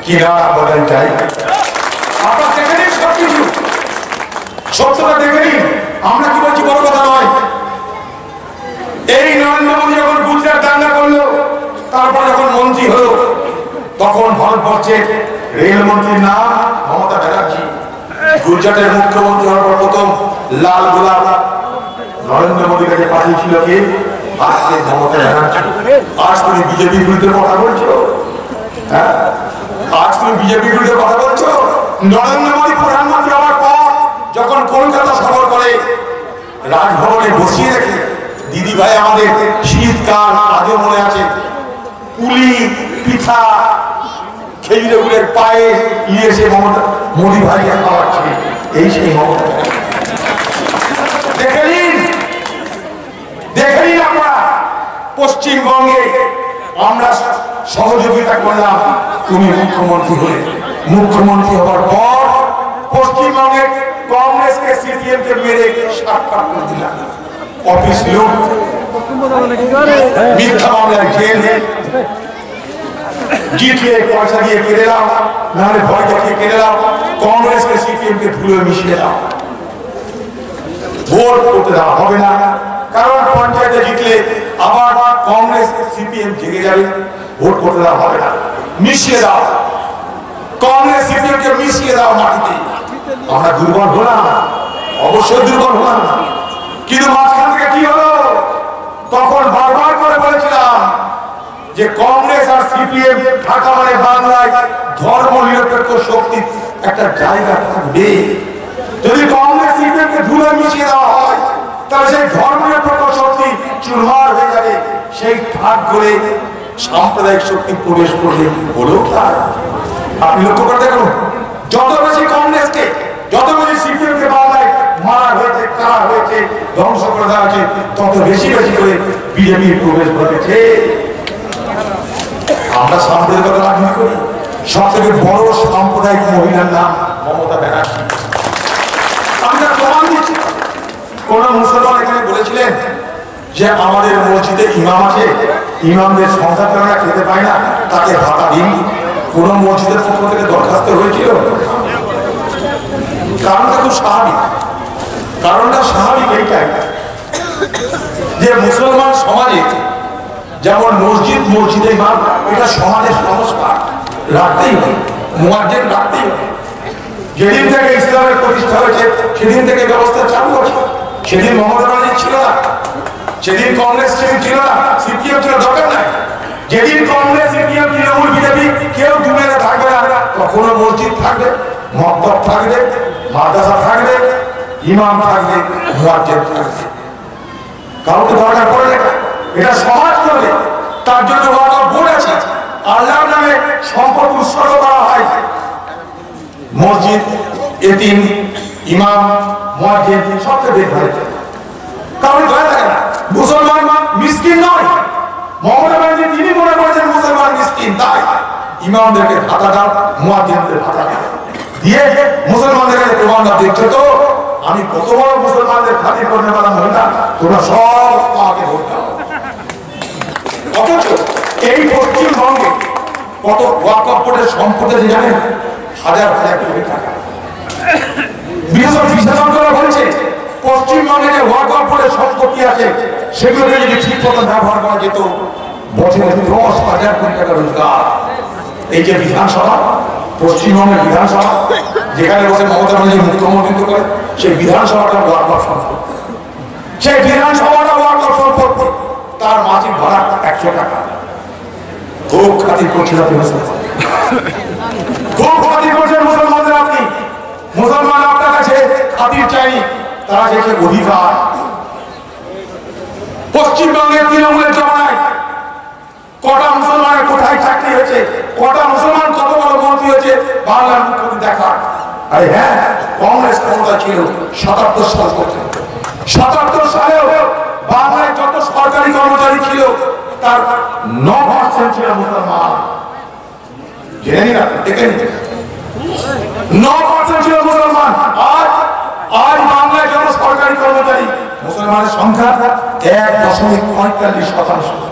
किनारा बदल जाएगी। আপনারা দেখে নিন সবকিছু, সত্যটা দেখে নিন। আমরা কি বলছি বড় কথা নয়। এই নরেন্দ্র মোদী যখন গুজরাট দাঙ্গা করলো, তারপর যখন মন্ত্রী হলো, তখন ভারতবর্ষের রেলমন্ত্রীর নাম মমতা ব্যানার্জি। গুজরাটের মুখ্যমন্ত্রী হওয়ার পর প্রথম লাল গোলাপ নরেন্দ্র মোদীর কাছে পাঠিয়েছিল কে? আজকে মমতা ব্যানার্জি। আজ তুমি বিজেপির বিরুদ্ধে কথা বলছো, হ্যাঁ? আজ তুমি বিজেপির বিরুদ্ধে কথা বলছো। নরেন্দ্র মোদী প্রধানমন্ত্রী হওয়ার পর যখন কলকাতা সফর করে, রাজভবনে বসিয়ে রেখে দিদি ভাই আমাদের শীতকাল আজও মনে আছে, পুলি পিঠা খেজুরে গুড়ের পায়ে নিয়ে এসে মমতা মোদী ভাইকে খাওয়াচ্ছে। এই সেই মমতা। দেখে নিন, দেখে নিন। আমরা পশ্চিমবঙ্গে আমরা সহযোগিতা করলাম, তুমি মুখ্যমন্ত্রী হলে। মুখ্যমন্ত্রী হওয়ার পর পশ্চিমবঙ্গে কংগ্রেসকে সিপিএম কে মেরে সাতপাট করে দিলাম। অফিস লুট, মিথ্যা মামলায় জেল, জিতলে পয়সা দিয়ে কেড়ে দাও, নাহলে ভয় দেখিয়ে কেড়ে দাও। কংগ্রেসকে সিপিএম কে ধুলো মিশিয়ে দাও। ভোট করতে দেওয়া হবে না, কারণ পঞ্চায়েতে জিতলে আবার কংগ্রেস সিপিএম জেগে যাবে। ভোট করতে দেওয়া হবে না, মিশিয়ে দাও। কংগ্রেস সিপিএম কে মিশিয়ে দাও মাটিতে। আমরা দুর্বল হলাম, অবশ্যই দুর্বল হলাম, কিন্তু মাঝখান থেকে কি হলো? তখন বারবার করে বলেছিলাম যে কংগ্রেস আর সিপিএম থাকা মানে বাংলায় ধর্ম নিরপেক্ষ শক্তি একটা জায়গা থাকবে। যদি কংগ্রেস সিপিএম কে ধুলো মিশিয়ে দেওয়া হয়, তাহলে সেই ধর্ম নিরপেক্ষ শক্তি চুরমার হয়ে যাবে। সেই ভাগ করে সাম্প্রদায়িক শক্তি প্রবেশ করলে হলো তার। আপনি লক্ষ্য করে দেখুন, যত বেশি কংগ্রেসকে, যত বেশি সিপিএম কে বাংলায় মারা হয়েছে, কারা হয়েছে, ধ্বংস করে দেওয়া হয়েছে, তত বেশি বেশি করে বিজেপি প্রবেশ ঘটেছে। আমরা সাম্প্রদায়িকতা রাজনীতি করি। সব থেকে বড় সাম্প্রদায়িক মহিলার নাম মমতা ব্যানার্জি। আমরা প্রমাণ দিচ্ছি। কোন মুসলমান এখানে বলেছিলেন যে আমাদের মসজিদে ইমাম আছে, ইমামদের সংসার আমরা খেতে পাই না, তাকে ভাতা দিন। কোন মসজিদের পক্ষ থেকে দরখাস্ত হয়েছিল? কারণটা খুব স্বাভাবিক। কারণটা স্বাভাবিক এইটাই যে মুসলমান সমাজে যেমন মসজিদ, মসজিদে ইমাম, এটা সমাজের সংস্কার, রাখতেই হবে, মুয়াজ্জিন রাখতেই হবে। যেদিন থেকে ইসলামের প্রতিষ্ঠা হয়েছে সেদিন থেকে ব্যবস্থা চালু আছে। সেদিন মমতা ব্যানার্জি ছিল না, সেদিন কংগ্রেস ছিল না, সিপিএম ছিল, দরকার নাই। যেদিন কংগ্রেস, সিপিএম, তৃণমূল, বিজেপি কেউ দুনিয়াতে থাকবে না, তখনও মসজিদ থাকবে, মক্তব থাকবে, মাদ্রাসা থাকবে, ইমাম থাকবে, মুয়াজ্জিন থাকবে। কাউকে দরকার পড়ে না, এটা সমাজ করবে। তার জন্য ওয়াকফ বোর্ড আছে। আল্লাহর নামে সম্পদ উৎসর্গ করা হয়। মসজিদ, এতিম, ইমাম, মুয়াজ্জিন সবকে দেখতে হবে। কারণ দয়া থাকে না, মুসলমান মিসকিন নয়। মমতা ব্যানার্জি তিনি মনে করেছেন মুসলমান মিসকিন, তাই ইমামদেরকে ভাতা দাও, মুয়াজ্জিনদের ভাতা দাও, দিয়ে মুসলমানদের কাছে প্রমাণ দাও, দেখছো তো আমি কত বড় মুসলমানদের খাতির করতে পারলাম না, তোমরা সব আমাকে ভোট দাও। অথচ এই পশ্চিমবঙ্গে কত ওয়াকফ বোর্ডের সম্পত্তি জানেন? হাজার হাজার কোটি টাকা। বিশেষজ্ঞরা বলছে পশ্চিমবঙ্গে যে ওয়াকফ বোর্ডের সম্পত্তি আছে সেগুলোকে যদি ঠিক মতো ব্যবহার করা যেত, বছরে 10,000 কোটি টাকা রোজগার। এই যে বিধানসভা, পশ্চিমবঙ্গের বিধানসভা যেখানে বসে মমতা ব্যানার্জি মুখ্যমন্ত্রিত্ব করে সেই বিধানসভাটা ওয়ার্কআপ সম্পদ, সেই বিধানসভাটা ওয়ার্কআপ সম্পদ, তার মাসিক ভাড়া 100 টাকা। খুব খাতির করছেন আপনি মুসলমান, খুব খাতির করছেন মুসলমানদের আপনি। মুসলমান আপনার কাছে খাতির চাইনি, তারা চেয়েছে অধিকার। পশ্চিমবঙ্গের তৃণমূলের জমানায় কটা মুসলমানের কোথায় চাকরি হয়েছে, কটা মুসলমান কত বড় মন্ত্রী হয়েছে বাংলার মুখ্যমন্ত্রী দেখার। আরে হ্যাঁ, কংগ্রেস ক্ষমতা ছিল 77 সাল পর্যন্ত। 77 সালেও বাংলায় যত সরকারি কর্মচারী ছিল তার 9% ছিল মুসলমান। জেনে নিন আপনি, দেখে নিন, 9% ছিল মুসলমান। আজ বাংলায় যত সরকারি কর্মচারী মুসলমানের সংখ্যা 1.45%।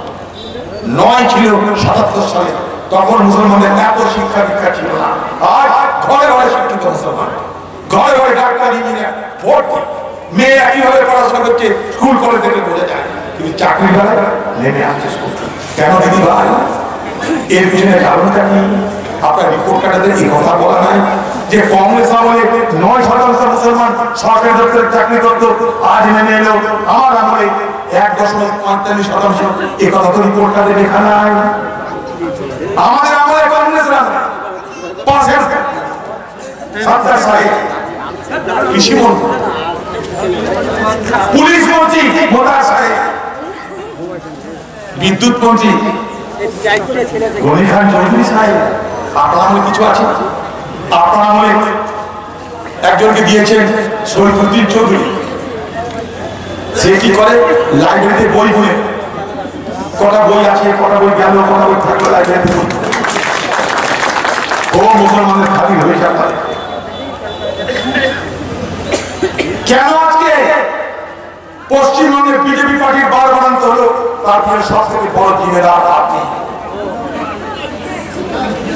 9 ছিল 77 সালে, তখন মুসলমানদের এত শিক্ষা দীক্ষা ছিল না। আজ ঘরে ঘরে শিক্ষিত মুসলমান, ঘরে ঘরে ডাক্তার, ইঞ্জিনিয়ার, ভর্তি মেয়ে একইভাবে পড়াশোনা করছে, স্কুল কলেজ থেকে বোঝা যায়, কিন্তু চাকরি বেলায় নেমে আসছে। কেন দিদি ভাই? এর পিছনে কারণটা কি? আপনার রিপোর্ট কাটাতে এই কথা বলা নাই যে কংগ্রেস আমলে 9% মুসলমান সরকারি দপ্তরে চাকরি করতো, আজ নেমে এলো আমার আমলে 1.45%। এই কথা তো রিপোর্ট কাটে লেখা নাই। আমাদের আমলে কংগ্রেসরা 5% সরকার সাহেব, কৃষি মন্ত্রী, পুলিশ মন্ত্রী মোটা সাহেব, বিদ্যুৎ মন্ত্রী গনি খান চৌধুরী সাহেব। আপনার আমলে কিছু আছে? আপনার আমলে একজনকে দিয়েছেন শরীফুদ্দিন চৌধুরী, সে কি করে? লাইব্রেরিতে বই খুলে কটা বই আছে, কটা বই গেল, কটা বই থাকলো লাইব্রেরিতে। ও মুসলমানের খাতির হয়েছে আপনাদের। কেন আজকে পশ্চিমবঙ্গের বিজেপি পার্টির বার বানান্ত হলো? তারপরে সব থেকে বড় জিম্মেদার আপনি।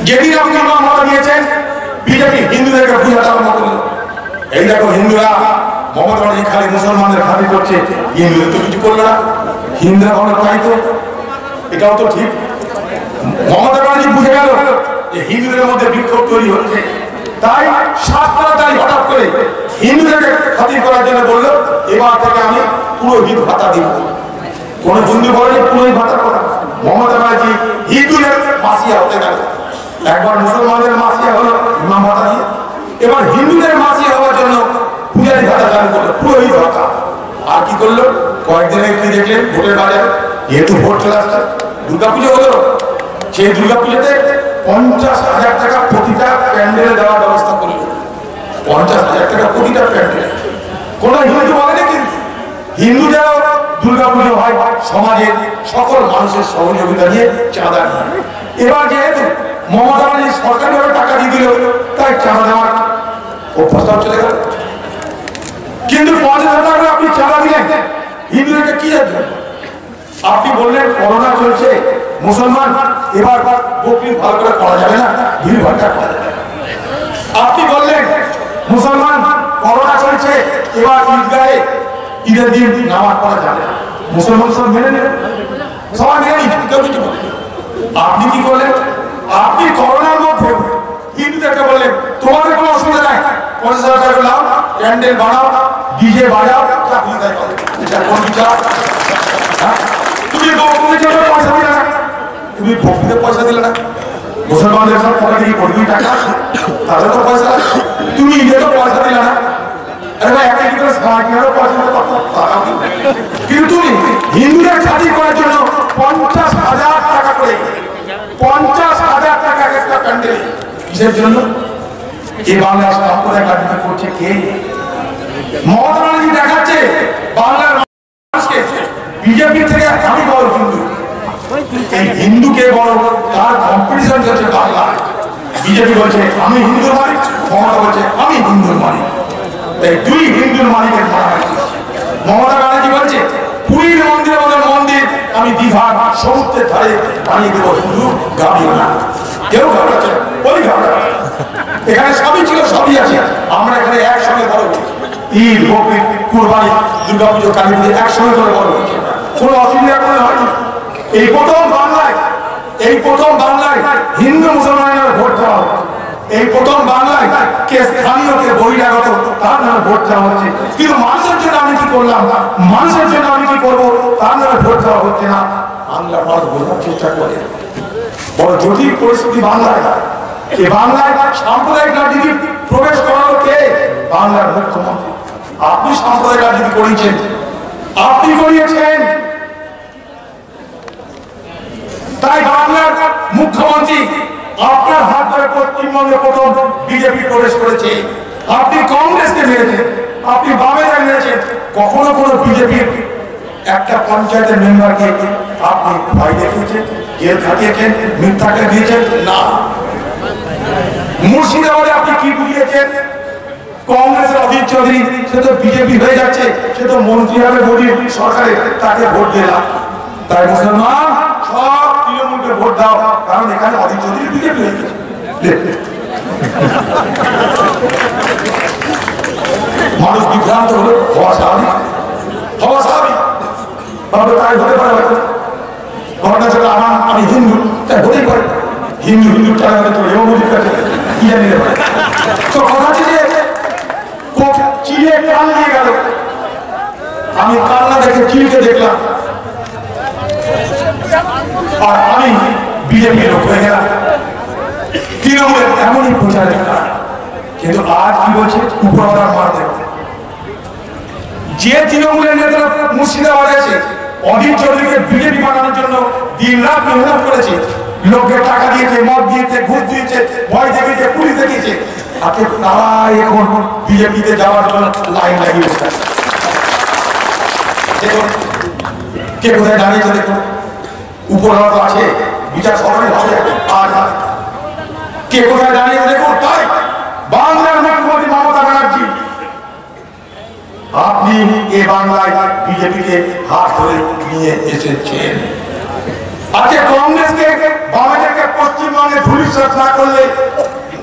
যেদিন আপনি মামলা দিয়েছেন বিজেপি হিন্দুদেরকে বুঝাতে আরম্ভ করলো, এই দেখো হিন্দুরা মমতা ব্যানার্জি খালি মুসলমানদের খাতির করছে, হিন্দুদের তো কিছু করলো না, হিন্দুরা ভালো তাই তো, এটাও তো ঠিক। মমতা ব্যানার্জি বুঝে গেল যে হিন্দুদের মধ্যে বিক্ষোভ তৈরি হচ্ছে, তাই 7 তারিখ হঠাৎ করে হিন্দুদেরকে খাতির করার জন্য বললো এবার থেকে আমি পুরোহিত ভাতা দিব। কোন হিন্দু বলেনি পুরোহিত ভাতার কথা। মমতা ব্যানার্জি হিন্দুদের মাসিয়া হতে গেল, একবার মুসলমানদের মাসিয়া হলো ইমাম ভাতা দিয়ে, এবার হিন্দুদের মাসিয়া হওয়ার জন্য পূজারী ভাতা চালু করলো, পুরোহিত ভাতা। আর কি করলো? কয়েকদিন আগে কি দেখলেন? ভোটের বাজারে, যেহেতু ভোট চলে আসছে, দুর্গাপুজো হলো, সেই দুর্গাপুজোতে 50,000 টাকা প্রতিটা প্যান্ডেলে দেওয়ার ব্যবস্থা করলো। 50,000 টাকা প্রতিটা প্যান্ডেলে। কোন হিন্দু বলেনি, কিন্তু হিন্দুদেরও দুর্গাপুজো হয় সমাজের সকল মানুষের সহযোগিতা নিয়ে, চাঁদা নিয়ে। এবার যেহেতু মমতা ব্যানার্জি সরকারিভাবে টাকা দিয়ে দিল, তাই চাঁদা দেওয়ার অভ্যাসটাও চলে গেল। কিন্তু 50,000 টাকা আপনি চাঁদা দিলেন হিন্দুদেরকে কি জানবেন? আপনি বললেন করোনা চলছে, মুসলমান এবার বকরি ভালো করে করা যাবে না, ভিড় ভাট্টা করা যাবে। আপনি বললেন মুসলমান করোনা চলছে, এবার ঈদগাহে ঈদের দিন নামাজ পড়া যাবে না, মুসলমান সব মেনে নেবেন, সবাই মেনে নিচ্ছে, কেউ কিছু বলেন। আপনি কি করলেন? আপনি করোনার মধ্যে হিন্দুদেরকে বললেন তোমাদের কোনো অসুবিধা নাই, 50,000 টাকা লাও, প্যান্ডেল বানাও, ডিজে বাজাও, চাকরি দেয়। এটা কোন বিচার? তুমি পয়সা দিলে না, তুমি ভক্তিতে পয়সা দিলে না, মুসলমানদের সব পকেটে কি কোটি টাকা, তাদের তো পয়সা, তুমি ঈদে তো পয়সা দিলে না। কিন্তু তুমি হিন্দুদের খাতির করার জন্য 50,000 টাকা করে, 50,000 টাকা একটা প্যান্ডেল, কিসের জন্য? এই বাংলার সম্প্রদায় কার্যকর করছে কে? মমতা ব্যানার্জি দেখাচ্ছে বাংলার মানুষকে বিজেপি থেকে আমি বড় হিন্দু, এই হিন্দুকে বড়, তার কম্পিটিশন চলছে বাংলায়। বিজেপি বলছে আমি হিন্দুর মালিক, মমতা বলছে আমি হিন্দুর মালিক, দুই হিন্দুর মালিকের মারা হয়েছে। মমতা ব্যানার্জি বলছে পুরীর মন্দিরের মতো মন্দির আমি দীঘার সমুদ্রের ধারে বানিয়ে দেবো, হিন্দু গাড়িও না, কেউ ঘাবড়াচ্ছে, ওই ঘাবড়া। এখানে সবই ছিল, সবই আছে, আমরা এখানে একসঙ্গে বড় হয়েছি, ঈদ, বকরিদ, কুরবানি, দুর্গাপুজো, কালী পুজো একসঙ্গে করে বড় হয়েছে, কোনো অসুবিধা কোনো হয়নি। এই প্রথম বাংলায় হিন্দু মুসলমানের ভোট দেওয়া হবে, এই প্রথম বাংলায় কে স্থানীয় কে বহিরাগত তার নামে ভোট চাওয়া হচ্ছে, কিন্তু মানুষের জন্য আমি কি করলাম, মানুষের জন্য আমি কি করবো তার নামে ভোট চাওয়া হচ্ছে না। বাংলার মানুষ বোঝার চেষ্টা করে বড় জটিল পরিস্থিতি বাংলায়। এই বাংলায় সাম্প্রদায়িক রাজনীতি প্রবেশ করালো কে? বাংলার মুখ্যমন্ত্রী। আপনি সাম্প্রদায়িক রাজনীতি করিয়েছেন, আপনি করিয়েছেন। তাই বাংলার মুখ্যমন্ত্রী আপনার হাত ধরে পশ্চিমবঙ্গে প্রথম বিজেপি প্রবেশ করেছে। আপনি কংগ্রেসকে মেরেছেন, আপনি বামেদের মেরেছেন। কখনো কোনো বিজেপির একটা পঞ্চায়েতের মেম্বারকে আপনি ভয় দেখিয়েছেন, জেল খাটিয়েছেন, মিথ্যাকে দিয়েছেন না। মুর্শিদাবাদে আপনি কি বুঝিয়েছেন? কংগ্রেসের অধীর চৌধুরী সে তো বিজেপি হয়ে যাচ্ছে, সে তো মন্ত্রী হবে মোদীর সরকারে, তাকে ভোট দিলাম। তাই মুসলমান সব তৃণমূলকে ভোট দাও, কারণ এখানে অধীর চৌধুরী বিজেপি হয়ে গেছে। মানুষ বিভ্রান্ত হলো, হওয়া স্বাভাবিক, হওয়া স্বাভাবিক। তাহলে তাই হতে পারে ঘটনা ছিল আমি হিন্দু, তাই হতেই পারে হিন্দু হিন্দু টাকা তো এও মোদীর কাছে কি জানি তো কথা হচ্ছে যে চিড়ে কান নিয়ে গেল, আমি কান্না দেখে চিড়কে দেখলাম আর আমি বিজেপি লোক হয়ে গেলাম। তৃণমূলের এমনই প্রচার। কিন্তু আজ কি বলছে উপরওয়ালার মার দেখবে, যে তৃণমূলের নেতারা মুর্শিদাবাদে আছে অধীর চৌধুরীকে বিজেপি বানানোর জন্য দিন রাত মেহনত করেছে, লোককে টাকা দিয়েছে, মদ দিয়েছে, ঘুষ দিয়েছে, ভয় দেখিয়েছে, পুলিশ দেখিয়েছে, তাতে তারাই এখন বিজেপিতে যাওয়ার জন্য লাইন লাগিয়ে বসে। দেখুন কে কোথায় দাঁড়িয়েছে, দেখুন উপরওয়ালা তো আছে, বিচার সবাই হবে। আর কে কোথায় দাঁড়িয়েছে দেখুন। তাই বাংলার মুখ্যমন্ত্রী মমতা ব্যানার্জি, আপনি এ বাংলায় বিজেপিকে হাত ধরে নিয়ে এসেছেন। আজকে কংগ্রেসকে বামেদেরকে পশ্চিমবঙ্গে ধূলিসাৎ না করলে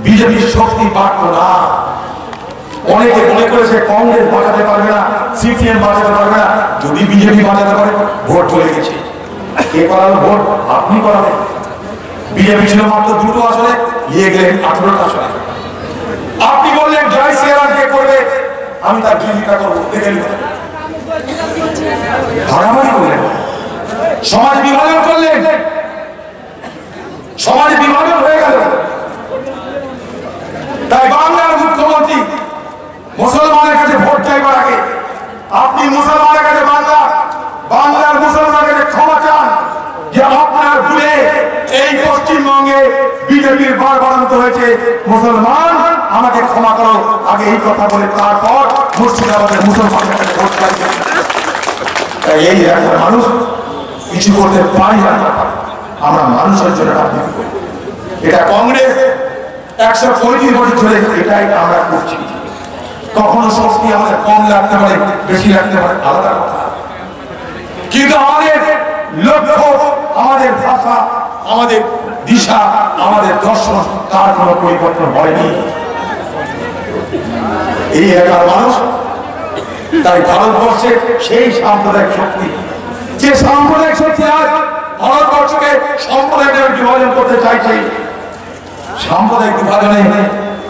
বিজেপির শক্তি বাড়ত না। অনেকে মনে করেছে কংগ্রেস বাঁচাতে পারবে না, সিপিএম বাঁচাতে পারবে না, যদি বিজেপি বাঁচাতে পারে ভোট চলে গেছে। কে করালো ভোট? আপনি করাবেন। বিজেপি ছিল মাত্র 2টো আসনে, নিয়ে গেলেন 18টা আসনে। আপনি বললেন জয় শ্রীরাম কে করবে, আমি তার বিরোধিতা করবো, দেখে ভাগাভাগি করলেন, সমাজ বিভাজন করলেন, সমাজ বিভাজন হয়ে গেল। তাই বাংলার মুখ্যমন্ত্রী মুসলমানের কাছে ভোট চাইবার আগে আপনি মুসলমানের কাছে বাংলার মুসলমানের কাছে ক্ষমা চান যে আপনার ভুলে এই পশ্চিমবঙ্গে বিজেপির বার বাড়ান্ত হয়েছে। মুসলমান আমাকে ক্ষমা করো, আগে এই কথা বলে তারপর মুর্শিদাবাদের মুসলমানের কাছে ভোট চাইছে। এই একটা মানুষ কিছু করতে পারি না, আমরা মানুষের জন্য রাজনীতি করি। এটা কংগ্রেস 135 বছর ধরে এটাই আমরা করছি। কখনো শক্তি আমাদের কম লাগতে পারে, বেশি লাগতে পারে, আলাদা কথা, কিন্তু আমাদের লক্ষ্য, আমাদের ভাষা, আমাদের দিশা, আমাদের দর্শন তার কোনো পরিবর্তন হয়নি। এই এলাকার মানুষ তাই ভারতবর্ষে সেই সাম্প্রদায়িক শক্তি, যে সাম্প্রদায়িক শক্তি আজ ভারতবর্ষকে সম্প্রদায়ের বিভাজন করতে চাইছে। সাম্প্রদায়িক বিভাজনে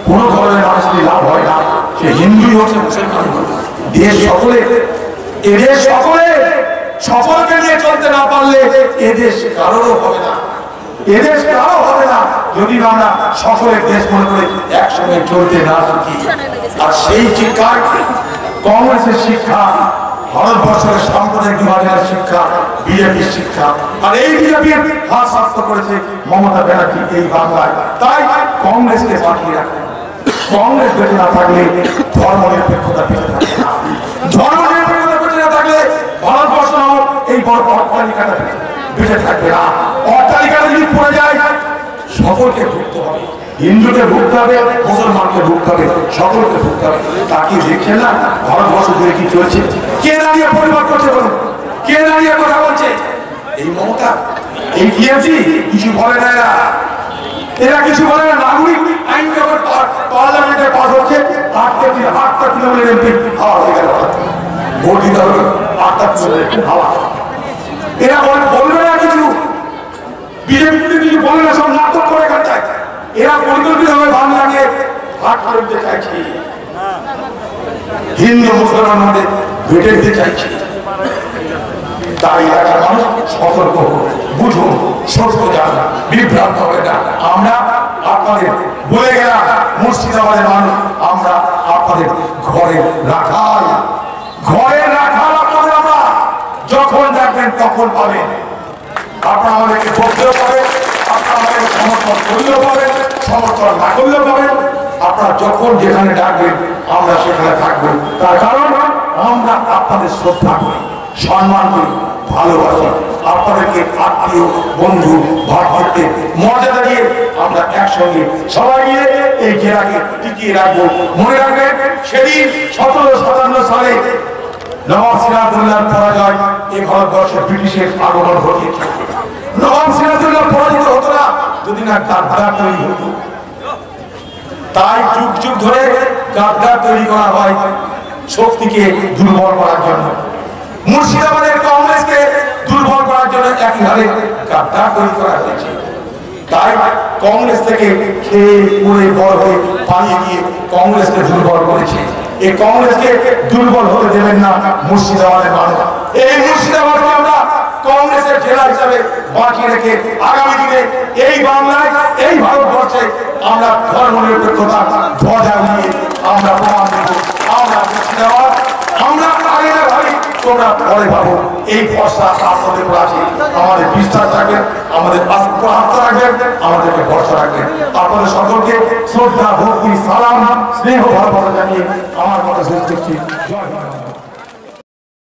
কোন ধরনের মানুষের লাভ হয় না, সে হিন্দুই হচ্ছে, মুসলমান হচ্ছে। দেশ সকলে, এদেশ সকলে, সকলকে নিয়ে চলতে না পারলে এদেশ কারোরও হবে না, এদেশ কারো হবে না যদি আমরা সকলের দেশ মনে করে একসঙ্গে চলতে না শিখি। আর সেই শিক্ষা কংগ্রেসের শিক্ষা, ভারতবর্ষের সাম্প্রদায়িক বিভাজনের শিক্ষা, বিজেপির শিক্ষা। আর এই বিজেপির হাত শক্ত করেছে মমতা ব্যানার্জি এই বাংলায়। তাই কংগ্রেসকে বাঁচিয়ে রাখে। কংগ্রেস বেঁচে না থাকলে ধর্ম নিরপেক্ষতা বেঁচে থাকবে না, ধর্ম নিরপেক্ষতা বেঁচে না থাকলে ভারতবর্ষ নামক এই বড় অট্টালিকাটা বেঁচে থাকবে না। অট্টালিকাটা যদি পড়ে যায় সকলকে ভুগতে হবে, হিন্দুকে ভুগতে হবে, মুসলমানকে ভুগতে হবে, সকলকে ভুগতে হবে। তা কি দেখছেন না ভারতবর্ষ জুড়ে কি চলছে? কে দাঁড়িয়ে পরিবার করছে বলুন? কে দাঁড়িয়ে কথা বলছে? এই মমতা, এই টিএমসি কিছু বলে না, এরা কিছু বলে না। নাগরিক আইন যখন পার্লামেন্টে পাস হচ্ছে, 8টা তৃণমূলের এমপি হাওয়া হয়ে গেল, ভোট দিতে হবে 8টা তৃণমূলের হাওয়া। এরা বলবে না কিছু, বিজেপি কিছু বলে না, সব নাটক করে কাটায়। এরা পরিকল্পিতভাবে বাংলাকে ভাগ করে দিতে চাইছে, হিন্দু মুসলমান মধ্যে বেটে দিতে চাইছে। তাই এলাকার মানুষ সতর্ক, বুঝুন, সত্য জানা, বিভ্রান্ত হবে না। আমরা আপনাদের বলে গেলাম, মুর্শিদাবাদের মানুষ আমরা আপনাদের ঘরের রাখাল, ঘরের রাখাল আপনাদের। আমরা যখন ডাকবেন তখন পাবেন, আপনারা আমাদেরকে বলতেও পাবেন, আপনারা আমাদেরকে সমর্থন করলেও পাবেন, সমর্থন না করলেও পাবেন। আপনারা যখন যেখানে ডাকবেন আমরা সেখানে থাকবো। তার কারণ আমরা আপনাদের শ্রদ্ধা করি, সম্মান করি, ভালোবাসি। আপনাদেরকে আত্মীয়, বন্ধু, ভাতৃত্বে মর্যাদা দিয়ে আমরা একসঙ্গে সবাই মিলে এই জেলাকে টিকিয়ে রাখবো। মনে রাখবেন, সেদিন 1757 সালে নবাব সিরাজউদ্দৌলার পরাজয় এই ভারতবর্ষে ব্রিটিশের আগমন ঘটিয়েছে। নবাব সিরাজউদ্দৌলা পরাজিত হতো না যদি না গাদ্দার তৈরি হতো। তাই যুগ যুগ ধরে গাদ্দার তৈরি করা হয় শক্তিকে দুর্বল করার জন্য। মুর্শিদাবাদের কংগ্রেসকে দুর্বল করার জন্য একইভাবে গাদ্দার তৈরি করা হয়েছে। তাই কংগ্রেস থেকে খেয়ে পড়ে বড় হয়ে পালিয়ে গিয়ে কংগ্রেসকে দুর্বল করেছে। এই কংগ্রেসকে দুর্বল হতে দেবেন না মুর্শিদাবাদের মানুষ। এই মুর্শিদাবাদকে আমরা কংগ্রেসের জেলা হিসাবে বাঁচিয়ে রেখে আগামী দিনে এই বাংলায়, এই ভারতবর্ষে আমরা ধর্মনিরপেক্ষতা ধ্বজা নিয়ে আমরা প্রমাণ দেব। আমরা মুর্শিদাবাদ, আমরা আগে না ভাবি, তোমরা পরে ভাবো। এই ভরসা আপনাদের উপর আছে। আমাদের বিশ্বাস রাখবেন, আমাদের আস্থা রাখবেন, আমাদেরকে ভরসা রাখবেন। আপনাদের সকলকে শ্রদ্ধা, ভক্তি, সালাম, স্নেহ, ভালোবাসা জানিয়ে আমার কথা শেষ করছি। জয় হিন্দ।